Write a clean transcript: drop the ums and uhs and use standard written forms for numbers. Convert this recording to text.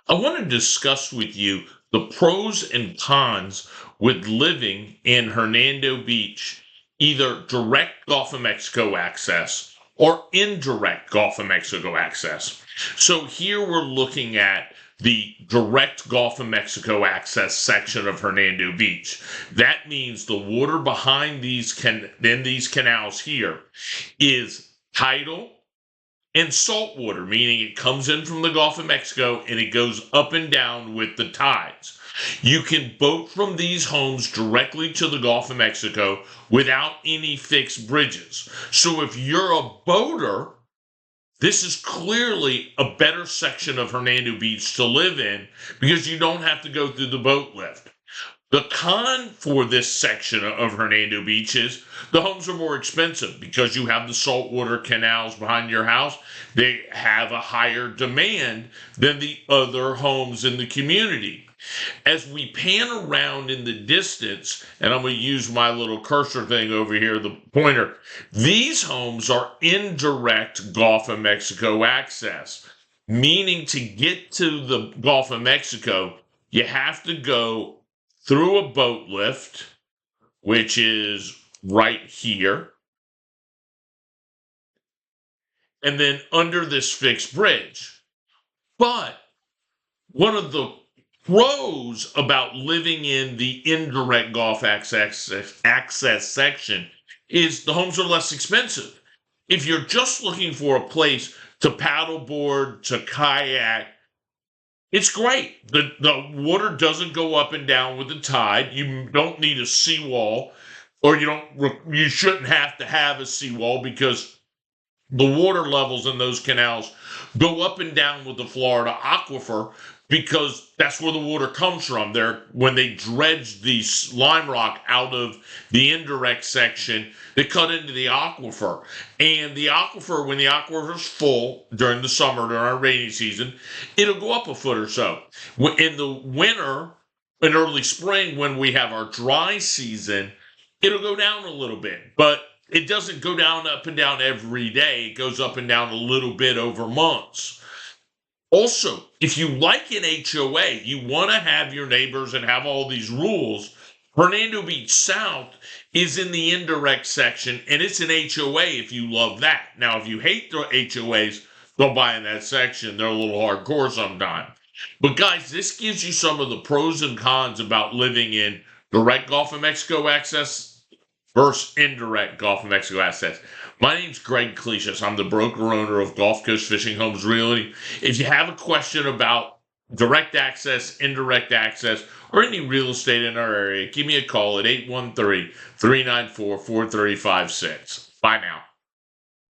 I want to discuss with you the pros and cons with living in Hernando Beach, either direct Gulf of Mexico access or indirect Gulf of Mexico access. So here we're looking at the direct Gulf of Mexico access section of Hernando Beach. That means the water behind these canals here is tidal and saltwater, meaning it comes in from the Gulf of Mexico and it goes up and down with the tides. You can boat from these homes directly to the Gulf of Mexico without any fixed bridges. So if you're a boater, this is clearly a better section of Hernando Beach to live in because you don't have to go through the boat lift. The con for this section of Hernando Beach is the homes are more expensive because you have the saltwater canals behind your house. They have a higher demand than the other homes in the community. As we pan around in the distance, and I'm going to use my little cursor thing over here, the pointer, these homes are indirect Gulf of Mexico access, meaning to get to the Gulf of Mexico, you have to go through a boat lift, which is right here, and then under this fixed bridge. But one of the pros about living in the indirect Gulf access section is the homes are less expensive. If you're just looking for a place to paddleboard, to kayak, it's great. The water doesn't go up and down with the tide. You don't need a seawall, or you shouldn't have to have a seawall because the water levels in those canals go up and down with the Florida aquifer because that's where the water comes from. When they dredge the lime rock out of the indirect section, they cut into the aquifer. And the aquifer, when the aquifer is full during the summer, during our rainy season, it'll go up a foot or so. In the winter and early spring, when we have our dry season, it'll go down a little bit. But it doesn't go down up and down every day. It goes up and down a little bit over months. Also, if you like an HOA, you want to have your neighbors and have all these rules. Hernando Beach South is in the indirect section, and it's an HOA if you love that. Now, if you hate the HOAs, don't buy in that section. They're a little hardcore sometimes. But guys, this gives you some of the pros and cons about living in direct Gulf of Mexico access versus indirect Gulf of Mexico access. My name's Greg Clesius. I'm the broker owner of Gulf Coast Fishing Homes Realty. If you have a question about direct access, indirect access, or any real estate in our area, give me a call at 813-394-4356. Bye now.